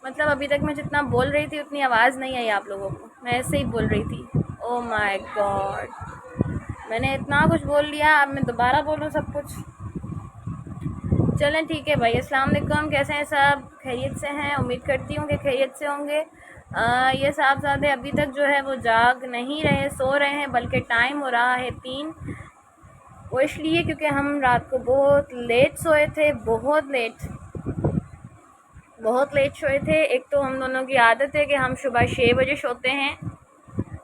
मतलब अभी तक मैं जितना बोल रही थी उतनी आवाज़ नहीं आई आप लोगों को, मैं ऐसे ही बोल रही थी। ओ माय गॉड, मैंने इतना कुछ बोल लिया, अब मैं दोबारा बोलूँ सब कुछ? चलें ठीक है भाई। अस्सलाम वालेकुम, कैसे हैं सब? खैरियत से हैं? उम्मीद करती हूँ कि खैरियत से होंगे। ये साहबजादे अभी तक जो है वो जाग नहीं रहे, सो रहे हैं, बल्कि टाइम हो रहा है 3। वो इसलिए क्योंकि हम रात को बहुत लेट सोए थे, बहुत लेट सोए थे। एक तो हम दोनों की आदत है कि हम सुबह 6 बजे सोते हैं,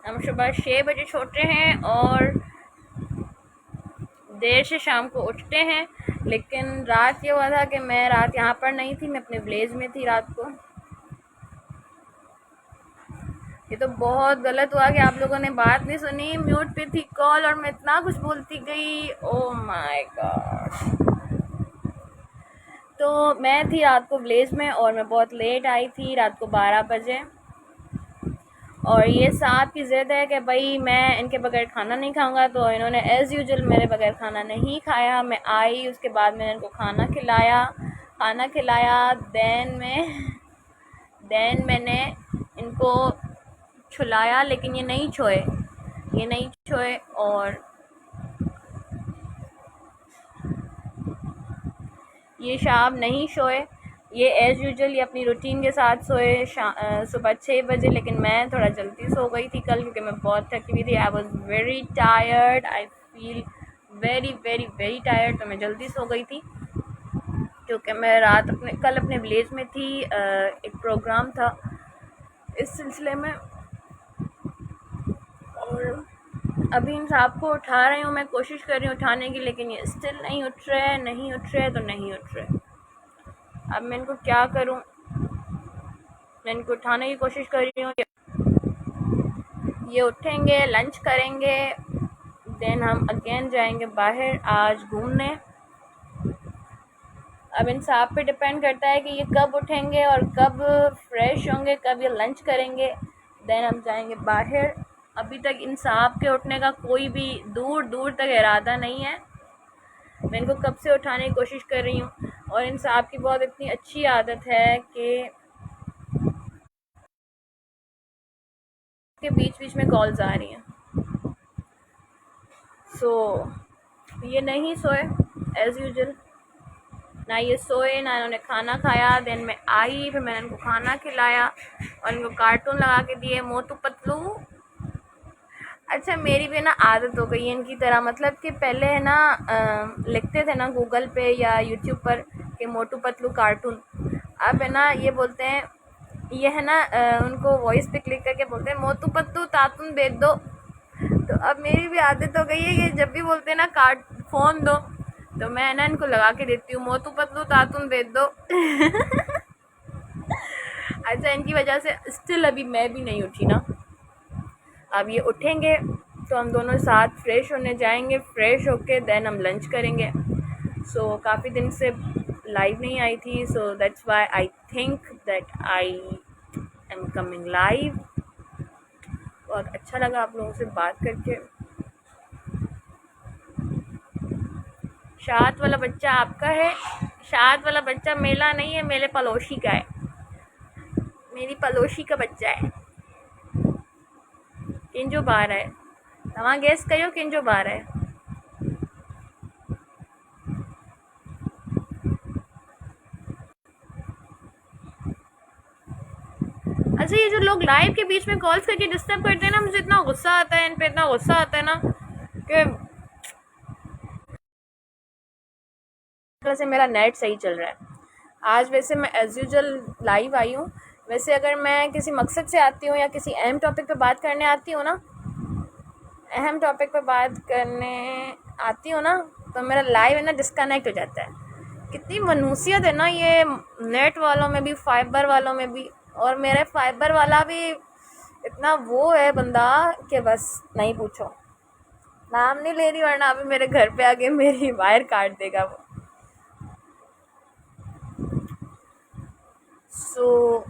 हम सुबह 6 बजे सोते हैं और देर से शाम को उठते हैं। लेकिन रात ये हुआ था कि मैं रात यहाँ पर नहीं थी, मैं अपने विलेज में थी रात को। ये तो बहुत गलत हुआ कि आप लोगों ने बात नहीं सुनी, म्यूट पे थी कॉल और मैं इतना कुछ बोलती गई। Oh my God. तो मैं थी रात को विलेज में और मैं बहुत लेट आई थी, रात को 12 बजे। और ये साहब की ज़िद है कि भाई मैं इनके बगैर खाना नहीं खाऊंगा, तो इन्होंने एज़ यूजुअल मेरे बगैर खाना नहीं खाया। मैं आई, उसके बाद मैंने इनको खाना खिलाया। देन मैंने इनको छुलाया, लेकिन ये नहीं छोए। और ये शाम नहीं सोए, ये एज़ यूजुअल ये अपनी रूटीन के साथ सोए सुबह 6 बजे। लेकिन मैं थोड़ा जल्दी सो गई थी कल, क्योंकि मैं बहुत थकी हुई थी। I was very tired, I feel very very very tired. तो मैं जल्दी सो गई थी क्योंकि मैं रात कल अपने विलेज में थी। एक प्रोग्राम था इस सिलसिले में। और अभी इन साहब को उठा रही हूँ, मैं कोशिश कर रही हूँ उठाने की, लेकिन ये स्टिल नहीं उठ रहे, तो नहीं उठ रहे। अब मैं इनको क्या करूँ? मैं इनको उठाने की कोशिश कर रही हूँ, ये उठेंगे, लंच करेंगे, देन हम अगेन जाएंगे बाहर आज घूमने। अब इन साहब पे डिपेंड करता है कि ये कब उठेंगे और कब फ्रेश होंगे, कब ये लंच करेंगे, देन हम जाएंगे बाहर। अभी तक इन साहब के उठने का कोई भी दूर दूर तक इरादा नहीं है। मैं इनको कब से उठाने की कोशिश कर रही हूँ। और इन साहब की बहुत इतनी अच्छी आदत है कि बीच बीच में कॉल्स आ रही हैं। सो ये नहीं सोए एज़ यूजुअल, ना ये सोए ना इन्होंने खाना खाया। देन मैं आई, फिर मैंने इनको खाना खिलाया और इनको कार्टून लगा के दिए, मोटू पतलू। अच्छा, मेरी भी ना आदत हो गई है इनकी तरह, मतलब कि पहले है ना लिखते थे ना गूगल पे या यूट्यूब पर कि मोटू पतलू कार्टून। अब है ना ये बोलते हैं, ये है ना उनको वॉइस पे क्लिक करके बोलते हैं मोटू पतलू तातुन भेज दो। तो अब मेरी भी आदत हो गई है कि जब भी बोलते हैं ना कार्ड फ़ोन दो, तो मैं ना इनको लगा के देती हूँ मोटू पतलू तातुन भेज दो। अच्छा, इनकी वजह से स्टिल अभी मैं भी नहीं उठी ना। अब ये उठेंगे तो हम दोनों साथ फ्रेश होने जाएंगे, फ्रेश होके देन हम लंच करेंगे। सो काफ़ी दिन से लाइव नहीं आई थी, so that's why I think that I am coming live. बहुत अच्छा लगा आप लोगों से बात करके। शाद वाला बच्चा आपका है? शाद वाला बच्चा मेरा नहीं है, मेरे पड़ोसी का है, मेरी पड़ोसी का बच्चा है। किंजो बार है, तव्हां गेस कयो किंजो बार है। अच्छा, ये जो लोग लाइव के बीच में कॉल्स करके डिस्टर्ब करते हैं ना, मुझे इतना गुस्सा आता है इन पे, इतना गुस्सा आता है ना कि से मेरा नेट सही चल रहा है। आज वैसे मैं एज़ यूजुअल लाइव आई हूँ। वैसे अगर मैं किसी मकसद से आती हूँ या किसी अहम टॉपिक पे बात करने आती हूँ ना, अहम टॉपिक पे बात करने आती हूँ ना, तो मेरा लाइव है ना डिस्कनेक्ट हो जाता है। कितनी मनहूसियत है ना ये नेट वालों में भी, फाइबर वालों में भी। और मेरे फाइबर वाला भी इतना वो है बंदा कि बस नहीं पूछो। नाम नहीं ले रही, वरना अभी मेरे घर पे आके मेरी वायर काट देगा वो। सो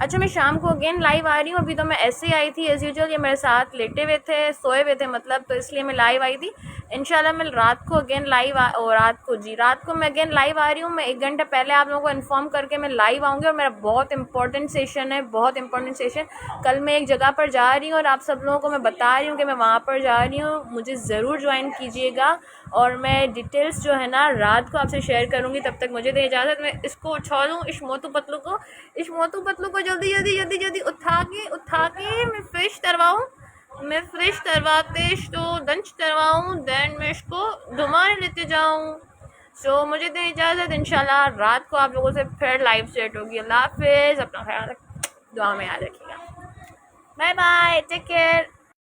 अच्छा, मैं शाम को अगेन लाइव आ रही हूँ। अभी तो मैं ऐसे ही आई थी एज़ यूजुअल, ये मेरे साथ लेटे हुए थे, सोए हुए थे मतलब, तो इसलिए मैं लाइव आई थी। इंशाल्लाह मैं रात को अगेन लाइव रात को मैं अगेन लाइव आ रही हूँ। मैं 1 घंटा पहले आप लोगों को इन्फॉर्म करके मैं लाइव आऊँगी, और मेरा बहुत इंपॉर्टेंट सेशन है, बहुत इंपॉर्टेंट सेशन। कल मैं एक जगह पर जा रही हूँ और आप सब लोगों को मैं बता रही हूँ कि मैं वहाँ पर जा रही हूँ, मुझे ज़रूर ज्वाइन कीजिएगा। और मैं डिटेल्स जो है ना रात को आपसे शेयर करूँगी। तब तक मुझे दे इजाज़त, मैं इसको छोड़ूँ, इस मोटू पतलू को जल्दी जल्दी जल्दी जल्दी उठा के मैं फ्रेश करवाऊँ। मैं फ्रेश करवाते इसको लंच करवाऊँ, देन मैं इसको घुमाने लेते जाऊँ। सो मुझे दे इजाज़त, इंशाल्लाह रात को आप लोगों से फिर लाइव सेट होगी। अल्लाह हाफिज़, अपना ख्याल दुआ में याद रखिएगा। Bye bye, take care.